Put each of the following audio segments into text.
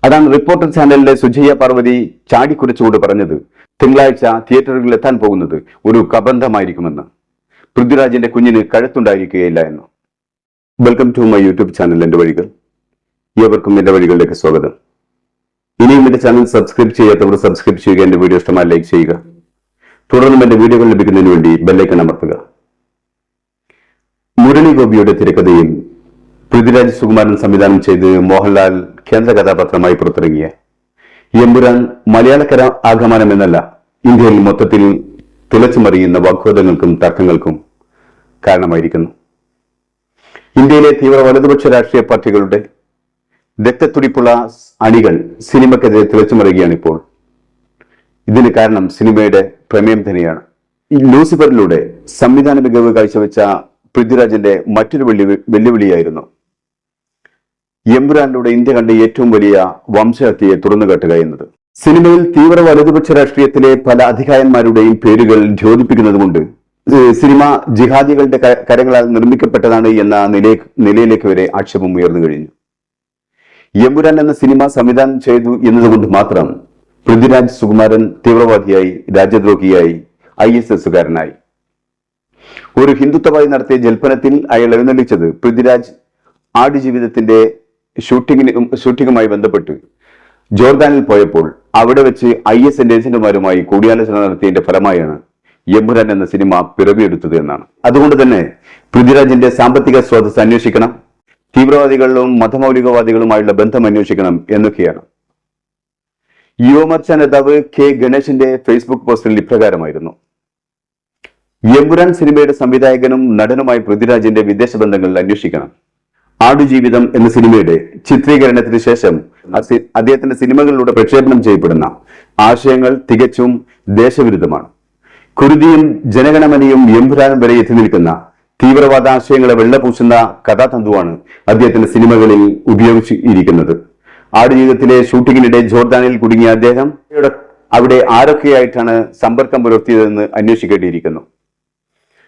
അതാണ് റിപ്പോർട്ടർ ചാനലിലെ സുജയ്യ പാർവതി ചാടിക്കുറിച്ചുകൊണ്ട് പറഞ്ഞത്. തിങ്കളാഴ്ച തിയേറ്ററുകളിൽ എത്താൻ പോകുന്നത് ഒരു കബന്ധമായിരിക്കുമെന്ന്. പൃഥ്വിരാജിന്റെ കുഞ്ഞിന് കഴുത്തുണ്ടായിരിക്കുകയില്ല എന്ന്. Welcome to my YouTube channel എന്റെ വഴികൾ. ഏവർക്കും എന്റെ വഴികളിലേക്ക് സ്വാഗതം. ഇനിയും എന്റെ ചാനൽ സബ്സ്ക്രൈബ് ചെയ്യാത്തവർ സബ്സ്ക്രൈബ് ചെയ്യുക, എന്റെ വീഡിയോ ഇഷ്ടമായി ലൈക്ക് ചെയ്യുക. തുടർന്നും എന്റെ വീഡിയോകൾ ലഭിക്കുന്നതിന് വേണ്ടി ബെല്ലൈക്കൺ അമർത്തുക. മുരളി ഗോപിയുടെ തിരക്കഥയിൽ പൃഥ്വിരാജ് സുകുമാരൻ സംവിധാനം ചെയ്ത് മോഹൻലാൽ കേന്ദ്ര കഥാപാത്രമായി പുറത്തിറങ്ങിയ എമ്പുരാൻ മലയാളക്കര ആഗമനം എന്നല്ല, ഇന്ത്യയിൽ മൊത്തത്തിൽ തിളച്ചുമറിയുന്ന വാഗ്വാദങ്ങൾക്കും തർക്കങ്ങൾക്കും കാരണമായിരിക്കുന്നു. ഇന്ത്യയിലെ തീവ്ര വലതുപക്ഷ രാഷ്ട്രീയ പാർട്ടികളുടെ രക്തത്തുടിപ്പുള്ള അണികൾ സിനിമക്കെതിരെ തിളച്ചുമറിയുകയാണിപ്പോൾ. ഇതിന് കാരണം സിനിമയുടെ പ്രമേയം തന്നെയാണ്. ലൂസിഫറിലൂടെ സംവിധാന മികവ് കാഴ്ചവെച്ച പൃഥ്വിരാജിന്റെ മറ്റൊരു വെല്ലുവിളിയായിരുന്നു എമ്പുരാനിലൂടെ ഇന്ത്യ കണ്ട ഏറ്റവും വലിയ വംശഹത്യയെ തുറന്നുകാട്ടുക എന്നത്. സിനിമയിൽ തീവ്ര വലതുപക്ഷ രാഷ്ട്രീയത്തിലെ പല അധികായന്മാരുടെയും പേരുകൾ ദ്യോതിപ്പിക്കുന്നതുകൊണ്ട് സിനിമ ജിഹാദികളുടെ കരങ്ങളാൽ നിർമ്മിക്കപ്പെട്ടതാണ് എന്ന നിലയിലേക്ക് വരെ ആക്ഷേപം ഉയർന്നു കഴിഞ്ഞു. എമ്പുരാൻ എന്ന സിനിമ സംവിധാനം ചെയ്തു എന്നതുകൊണ്ട് മാത്രം പൃഥ്വിരാജ് സുകുമാരൻ തീവ്രവാദിയായി, രാജ്യദ്രോഹിയായി, ISSകാരനായി. ഒരു ഹിന്ദുത്വവാദി നടത്തിയ ജൽപ്പനത്തിൽ അയാൾ എഴുന്നള്ളിച്ചത് പൃഥ്വിരാജ് ആടുജീവിതത്തിന്റെ ഷൂട്ടിങ്ങുമായി ബന്ധപ്പെട്ട് ജോർദാനിൽ പോയപ്പോൾ അവിടെ വെച്ച് IS ഏജന്റുമാരുമായി കൂടിയാലോചന നടത്തിയതിന്റെ ഫലമായാണ് എമ്പുരാൻ എന്ന സിനിമ പിറവിയെടുത്തത് എന്നാണ്. അതുകൊണ്ട് തന്നെ പൃഥ്വിരാജിന്റെ സാമ്പത്തിക സ്രോതസ് അന്വേഷിക്കണം, തീവ്രവാദികളും മതമൗലികവാദികളുമായുള്ള ബന്ധം അന്വേഷിക്കണം എന്നൊക്കെയാണ്. യുവമോർച്ച നേതാവ് K ഗണേശിന്റെ ഫേസ്ബുക്ക് പോസ്റ്റിൽ ഇപ്രകാരമായിരുന്നു: എമ്പുരാൻ സിനിമയുടെ സംവിധായകനും നടനുമായി പൃഥ്വിരാജിന്റെ വിദേശ ബന്ധങ്ങൾ അന്വേഷിക്കണം. ആടുജീവിതം എന്ന സിനിമയുടെ ചിത്രീകരണത്തിന് ശേഷം അദ്ദേഹത്തിന്റെ സിനിമകളിലൂടെ പ്രക്ഷേപണം ചെയ്യപ്പെടുന്ന ആശയങ്ങൾ തികച്ചും ദേശവിരുദ്ധമാണ്. കുരുതിയും ജനഗണമനയും എമ്പുരാനും വരെ എത്തി നിൽക്കുന്ന തീവ്രവാദ ആശയങ്ങളെ വെള്ളപൂശുന്ന കഥാതന്തുവാണ് അദ്ദേഹത്തിന്റെ സിനിമകളിൽ ഉപയോഗിച്ചിരിക്കുന്നത്. ആടുജീവിതത്തിലെ ഷൂട്ടിങ്ങിനിടെ ജോർദാനിൽ കുടുങ്ങിയ അദ്ദേഹം അവിടെ ആരൊക്കെയായിട്ടാണ് സമ്പർക്കം പുലർത്തിയതെന്ന് അന്വേഷിക്കേണ്ടിയിരിക്കുന്നു.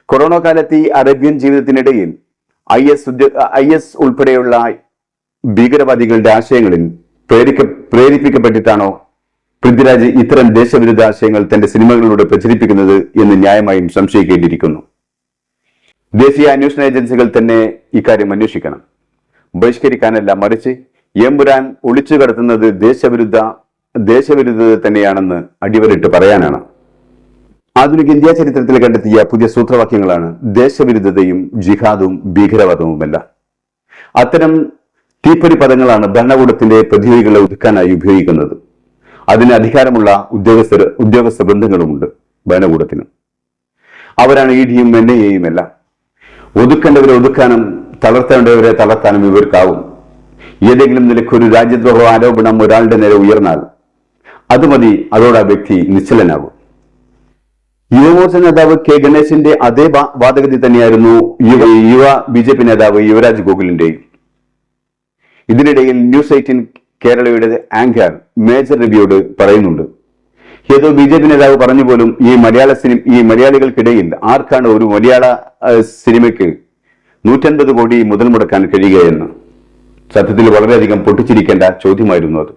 കൊറോണ കാലത്ത് ഈ അറേബ്യൻ ജീവിതത്തിനിടയിൽ IS ഉൾപ്പെടെയുള്ള ഭീകരവാദികളുടെ ആശയങ്ങളിൽ പ്രേരിപ്പിക്കപ്പെട്ടിട്ടാണോ പൃഥ്വിരാജ് ഇത്തരം ദേശവിരുദ്ധ ആശയങ്ങൾ തന്റെ സിനിമകളിലൂടെ പ്രചരിപ്പിക്കുന്നത് എന്ന് ന്യായമായും സംശയിക്കേണ്ടിയിരിക്കുന്നു. ദേശീയ അന്വേഷണ ഏജൻസികൾ തന്നെ ഇക്കാര്യം അന്വേഷിക്കണം. ബഹിഷ്കരിക്കാനല്ല, മറിച്ച് എമ്പുരാൻ ഒളിച്ചു കടത്തുന്നത് ദേശവിരുദ്ധത തന്നെയാണെന്ന് അടിവരിട്ട് പറയാനാണ്. ആധുനിക ഇന്ത്യ ചരിത്രത്തിൽ കണ്ടെത്തിയ പുതിയ സൂത്രവാക്യങ്ങളാണ് ദേശവിരുദ്ധതയും ജിഹാദും ഭീകരവാദവുമല്ല. അത്തരം തീപ്പൊരി പദങ്ങളാണ് ഭരണകൂടത്തിന്റെ പ്രതിയോഗികളെ ഒതുക്കാനായി ഉപയോഗിക്കുന്നത്. അതിന് അധികാരമുള്ള ഉദ്യോഗസ്ഥ ബന്ധങ്ങളുമുണ്ട് ഭരണകൂടത്തിന്. അവരാണ് EDയും NIAയും എല്ലാം. ഒതുക്കേണ്ടവരെ ഒതുക്കാനും തളർത്തേണ്ടവരെ തളർത്താനും ഇവർക്കാവും. ഏതെങ്കിലും നിലയ്ക്കൊരു രാജ്യദ്രോഹ ആരോപണം ഒരാളുടെ നേരെ ഉയർന്നാൽ അത് മതി, അതോടെ ആ വ്യക്തി നിശ്ചലനാകും. യുവമോർച്ച നേതാവ് K ഗണേശിന്റെ അതേ വാദഗതി തന്നെയായിരുന്നു യുവ BJP നേതാവ് യുവരാജ് ഗോകുലിന്റെയും. ഇതിനിടയിൽ ന്യൂസ് 18 കേരളയുടെ ആങ്കർ മേജർ രവിയോട് പറയുന്നുണ്ട്, ഏതോ BJP നേതാവ് പറഞ്ഞു പോലും ഈ മലയാളികൾക്കിടയിൽ ആർക്കാണ് ഒരു മലയാള സിനിമയ്ക്ക് 150 കോടി മുതൽ മുടക്കാൻ കഴിയുകയെന്ന്. സത്യത്തിൽ വളരെയധികം പൊട്ടിച്ചിരിക്കേണ്ട ചോദ്യമായിരുന്നു അത്.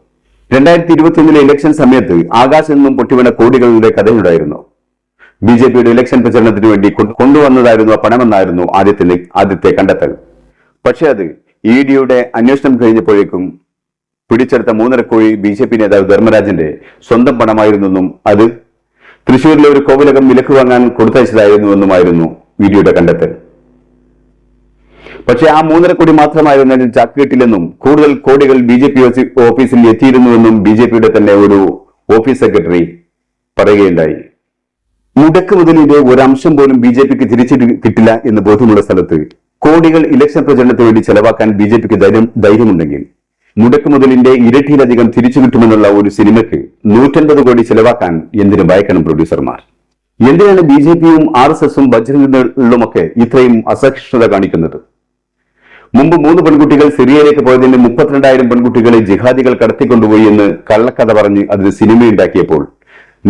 2021 ഇലക്ഷൻ സമയത്ത് ആകാശം നിന്നും പൊട്ടിവീണ കോടികളുടെ കഥയുണ്ടായിരുന്നു. BJPയുടെ ഇലക്ഷൻ പ്രചരണത്തിന് വേണ്ടി കൊണ്ടുവന്നതായിരുന്നു ആ പണമെന്നായിരുന്നു ആദ്യത്തെ കണ്ടെത്തൽ. പക്ഷെ അത് EDയുടെ അന്വേഷണം കഴിഞ്ഞപ്പോഴേക്കും പിടിച്ചെടുത്ത 3.5 കോടി BJP നേതാവ് ധർമ്മരാജന്റെ സ്വന്തം പണമായിരുന്നെന്നും അത് തൃശൂരിലെ ഒരു കോവിലകം വിലക്ക് വാങ്ങാൻ കൊടുത്തയച്ചതായിരുന്നുവെന്നുമായിരുന്നു EDയുടെ കണ്ടെത്തൽ. പക്ഷെ ആ 3.5 കോടി മാത്രമായിരുന്നതിൽ ചാക്കുകെട്ടില്ലെന്നും കൂടുതൽ കോടികൾ BJP ഓഫീസിൽ എത്തിയിരുന്നുവെന്നും BJPയുടെ തന്നെ ഒരു ഓഫീസ് സെക്രട്ടറി പറയുകയുണ്ടായി. മുടക്ക് മുതലിന്റെ ഒരംശം പോലും BJPക്ക് തിരിച്ചു കിട്ടില്ല എന്ന് ബോധ്യമുള്ള സ്ഥലത്ത് കോടികൾ ഇലക്ഷൻ പ്രചരണത്തിന് വേണ്ടി ചെലവാക്കാൻ BJPക്ക് ധൈര്യമുണ്ടെങ്കിൽ മുടക്ക് മുതലിന്റെ ഇരട്ടിയിലധികം തിരിച്ചു കിട്ടുമെന്നുള്ള ഒരു സിനിമയ്ക്ക് 150 കോടി ചെലവാക്കാൻ എന്തിനു ഭയക്കണം പ്രൊഡ്യൂസർമാർ? എന്തിനാണ് BJPയും RSSും ബജ്രംഗളുമൊക്കെ ഇത്രയും അസഹിഷ്ണുത കാണിക്കുന്നത്? മുമ്പ് 3 പെൺകുട്ടികൾ സിറിയയിലേക്ക് പോയതിന് 32,000 പെൺകുട്ടികളെ ജിഹാദികൾ കടത്തിക്കൊണ്ടുപോയി എന്ന് കള്ളക്കഥ പറഞ്ഞ് അതിന് സിനിമയുണ്ടാക്കിയപ്പോൾ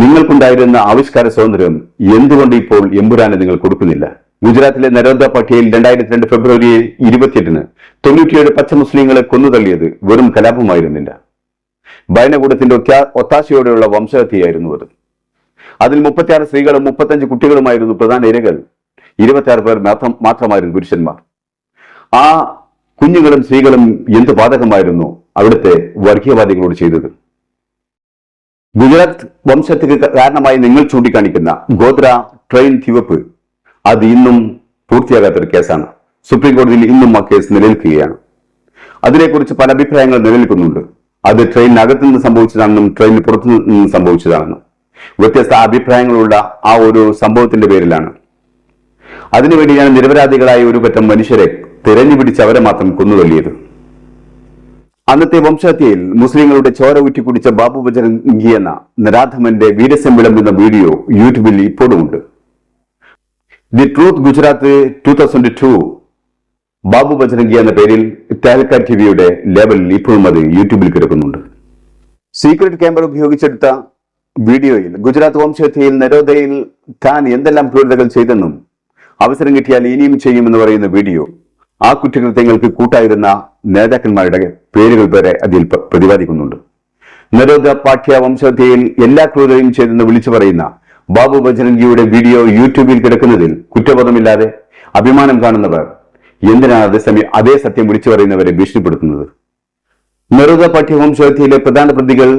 നിങ്ങൾക്കുണ്ടായിരുന്ന ആവിഷ്കാര സ്വാതന്ത്ര്യം എന്തുകൊണ്ട് ഇപ്പോൾ എമ്പുരാന് നിങ്ങൾ കൊടുക്കുന്നില്ല? ഗുജറാത്തിലെ നരോദ പട്ടികയിൽ 2002 ഫെബ്രുവരി 28-ന് 97 പച്ച മുസ്ലിങ്ങളെ കൊന്നുതള്ളിയത് വെറും കലാപമായിരുന്നില്ല. ഭരണകൂടത്തിന്റെ ഒത്താശയോടെയുള്ള വംശഹത്യയായിരുന്നു അത്. അതിൽ 36 സ്ത്രീകളും 35 കുട്ടികളുമായിരുന്നു പ്രധാന ഇരകൾ. 26 പേർ മാത്രമായിരുന്നു പുരുഷന്മാർ. ആ കുഞ്ഞുങ്ങളും സ്ത്രീകളും എന്ത് പാതകമായിരുന്നു അവിടുത്തെ വർഗീയവാദികളോട് ചെയ്തത്. ഗുജറാത്ത് വംശത്തിന് കാരണമായി നിങ്ങൾ ചൂണ്ടിക്കാണിക്കുന്ന ഗോദ്ര ട്രെയിൻ തീവപ്പ് അത് ഇന്നും പൂർത്തിയാകാത്തൊരു കേസാണ്. സുപ്രീം കോടതിയിൽ ഇന്നും ആ കേസ് നിലനിൽക്കുകയാണ്. അതിനെക്കുറിച്ച് പല അഭിപ്രായങ്ങൾ നിലനിൽക്കുന്നുണ്ട്. അത് ട്രെയിനകത്ത് നിന്ന് സംഭവിച്ചതാണെന്നും ട്രെയിനിന് പുറത്തു നിന്ന് സംഭവിച്ചതാണെന്നും വ്യത്യസ്ത അഭിപ്രായങ്ങളുള്ള ആ ഒരു സംഭവത്തിന്റെ പേരിലാണ് അതിനുവേണ്ടിയാണ് നിരപരാധികളായ ഒരു പറ്റം മനുഷ്യരെ തിരഞ്ഞുപിടിച്ച് അവരെ മാത്രം കൊന്നുതള്ളിയത്. അന്നത്തെ വംശഹത്യയിൽ മുസ്ലിങ്ങളുടെ ചോര ഊറ്റിക്കുടിച്ച ബാബു ബജരംഗി എന്ന നരാധമന്റെ വീരസ്യം വിളമ്പുന്ന വീഡിയോ യൂട്യൂബിൽ ഇപ്പോഴുമുണ്ട്. ദി ട്രൂത്ത് ഗുജറാത്ത് 2002 ബാബു ബജരംഗി എന്ന പേരിൽ തഹൽക്ക ടിവിയുടെ ലേബലിൽ ഇപ്പോഴും അത് യൂട്യൂബിൽ കിടക്കുന്നുണ്ട്. സീക്രട്ട് ക്യാമറ ഉപയോഗിച്ചെടുത്ത വീഡിയോയിൽ ഗുജറാത്ത് വംശഹത്യയിൽ നരോദയിൽ താൻ എന്തെല്ലാം ക്രൂരതകൾ ചെയ്തെന്നും അവസരം കിട്ടിയാൽ ഇനിയും ചെയ്യുമെന്ന് പറയുന്ന വീഡിയോ ആ കുറ്റകൃത്യങ്ങൾക്ക് കൂട്ടായിരുന്ന നേതാക്കന്മാരുടെ പേരുകൾ വരെ അതിൽ പ്രതിപാദിക്കുന്നുണ്ട്. നരോദ പാഠ്യ വംശഹത്യയിൽ എല്ലാ ക്രൂരതയും ചെയ്തെന്ന് വിളിച്ചു പറയുന്ന ബാബു ബജരംഗിയുടെ വീഡിയോ യൂട്യൂബിൽ കിടക്കുന്നതിൽ കുറ്റബോധമില്ലാതെ അഭിമാനം കാണുന്നവർ എന്തിനാണ് അതേ സത്യം വിളിച്ചു പറയുന്നവരെ ഭീഷണിപ്പെടുത്തുന്നത്? നരോദ പാഠ്യ വംശഹത്യയിലെ പ്രധാന പ്രതികൾ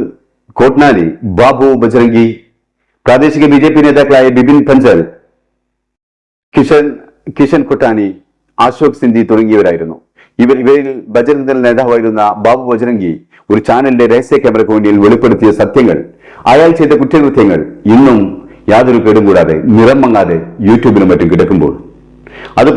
കോട്നാലി, ബാബു ബജരംഗി, പ്രാദേശിക BJP നേതാക്കളായ ബിപിൻ പഞ്ചൽ, കിഷൻ കൊട്ടാനി, അശോക് സിന്ധി തുടങ്ങിയവരായിരുന്നു. ഇവരിൽ ബജരംഗ് നേതാവായിരുന്ന ബാബു ബജരംഗി ഒരു ചാനലിന്റെ രഹസ്യ ക്യാമറയ്ക്ക് മുന്നിൽ വെളിപ്പെടുത്തിയ സത്യങ്ങൾ, അയാൾ ചെയ്ത കുറ്റകൃത്യങ്ങൾ ഇന്നും യാതൊരു കേടും കൂടാതെ നിറം മങ്ങാതെ യൂട്യൂബിലും മറ്റും കിടക്കുമ്പോൾ അത്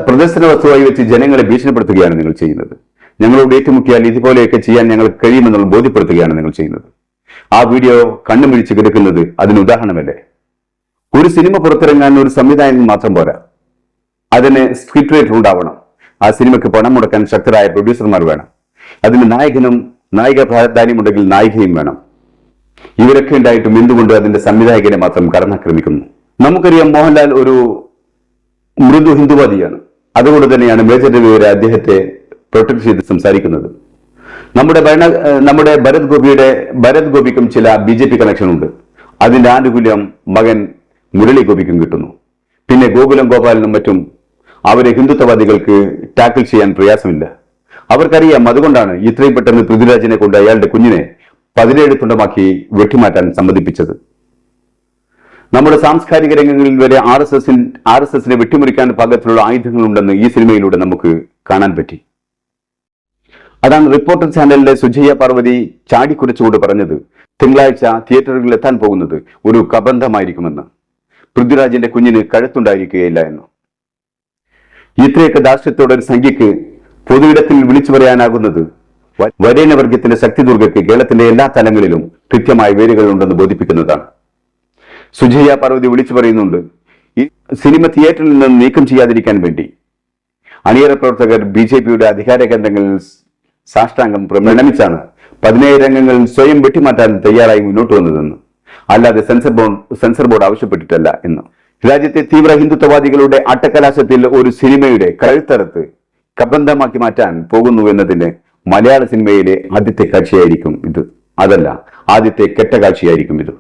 പ്രദർശന വസ്തുവായി വെച്ച് ജനങ്ങളെ ഭീഷണിപ്പെടുത്തുകയാണ് നിങ്ങൾ ചെയ്യുന്നത്. ഞങ്ങളോട് ഏറ്റുമുട്ടിയാൽ ഇതുപോലെയൊക്കെ ചെയ്യാൻ ഞങ്ങൾക്ക് കഴിയുമെന്നുള്ള ബോധ്യപ്പെടുത്തുകയാണ് നിങ്ങൾ ചെയ്യുന്നത്. ആ വീഡിയോ കണ്ണുമിഴിച്ച് കിടക്കുന്നത് അതിന് ഉദാഹരണമല്ലേ? ഒരു സിനിമ പുറത്തിറങ്ങാൻ ഒരു സംവിധായകൻ മാത്രം പോരാ, അതിന് സ്ക്രിപ്റ്റ് റൈറ്റർ ഉണ്ടാവണം. ആ സിനിമയ്ക്ക് പണം മുടക്കാൻ ശക്തരായ പ്രൊഡ്യൂസർമാർ വേണം. അതിന് നായകനും നായിക പ്രാധാന്യമുണ്ടെങ്കിൽ നായികയും വേണം. ഇവരൊക്കെ ഉണ്ടായിട്ടും എന്തുകൊണ്ട് അതിന്റെ സംവിധായകനെ മാത്രം കടന്നാക്രമിക്കുന്നു? നമുക്കറിയാം, മോഹൻലാൽ ഒരു മൃദു ഹിന്ദുവാദിയാണ്. അതുകൊണ്ട് തന്നെയാണ് മേജർ രവി വരെ അദ്ദേഹത്തെ പ്രൊട്ടക്ട് ചെയ്ത് സംസാരിക്കുന്നത്. നമ്മുടെ ഭരത് ഗോപിക്കും ചില BJP കണക്ഷൻ ഉണ്ട്. അതിന്റെ ആനുകൂല്യം മകൻ മുരളി ഗോപിക്കും കിട്ടുന്നു. പിന്നെ ഗോകുലം ഗോപാലിനും മറ്റും അവരെ ഹിന്ദുത്വവാദികൾക്ക് ടാക്കിൾ ചെയ്യാൻ പ്രയാസമില്ല. അവർക്കറിയാം. അതുകൊണ്ടാണ് ഇത്രയും പെട്ടെന്ന് പൃഥ്വിരാജിനെ കൊണ്ട് അയാളുടെ കുഞ്ഞിനെ 17 തുണ്ടമാക്കി വെട്ടിമാറ്റാൻ സമ്മതിപ്പിച്ചത്. നമ്മുടെ സാംസ്കാരിക രംഗങ്ങളിൽ വരെ RSSനെ വെട്ടിമുറിക്കാൻ പാകത്തിലുള്ള ആയുധങ്ങളുണ്ടെന്ന് ഈ സിനിമയിലൂടെ നമുക്ക് കാണാൻ പറ്റി. അതാണ് റിപ്പോർട്ടർ ചാനലിലെ സുജയ്യ പാർവതി ചാടിക്കുറിച്ചുകൊണ്ട് പറഞ്ഞത്, തിങ്കളാഴ്ച തിയേറ്ററുകളിൽ എത്താൻ പോകുന്നത് ഒരു കബന്ധമായിരിക്കുമെന്ന്. പൃഥ്വിരാജിന്റെ കുഞ്ഞിന് കഴുത്തുണ്ടായിരിക്കുകയില്ല എന്ന്. ഇത്രയൊക്കെ ദാർഷ്ട്യത്തോടെ ഒരു സംഖ്യക്ക് പൊതുയിടത്തിൽ വിളിച്ചു പറയാനാകുന്നത് വരേണ്യവർഗത്തിന്റെ ശക്തി ദുർഗയ്ക്ക് കേരളത്തിന്റെ എല്ലാ തലങ്ങളിലും കൃത്യമായ വേരുകൾ ഉണ്ടെന്ന് ബോധിപ്പിക്കുന്നതാണ്. സുജയ്യ പാർവതി വിളിച്ചു പറയുന്നുണ്ട്, ഈ സിനിമ തിയേറ്ററിൽ നിന്ന് നീക്കം ചെയ്യാതിരിക്കാൻ വേണ്ടി അണിയറ പ്രവർത്തകർ BJPയുടെ അധികാര കേന്ദ്രങ്ങളിൽ സാഷ്ടാംഗം പ്രണമിച്ചാണ് 17 അംഗങ്ങൾ സ്വയം വെട്ടിമാറ്റാൻ തയ്യാറായി മുന്നോട്ട് വന്നതെന്ന്, അല്ലാതെ സെൻസർ ബോർഡ് ആവശ്യപ്പെട്ടിട്ടല്ല എന്ന്. രാജ്യത്തെ തീവ്ര ഹിന്ദുത്വവാദികളുടെ അട്ടക്കലാശത്തിൽ ഒരു സിനിമയുടെ കഴുത്തറുത്ത് കബന്ധമാക്കി മാറ്റാൻ പോകുന്നു എന്നതിന് മലയാള സിനിമയിലെ ആദ്യത്തെ കാഴ്ചയായിരിക്കും ഇത്. അതല്ല, ആദ്യത്തെ കെട്ട കാഴ്ചയായിരിക്കും ഇത്.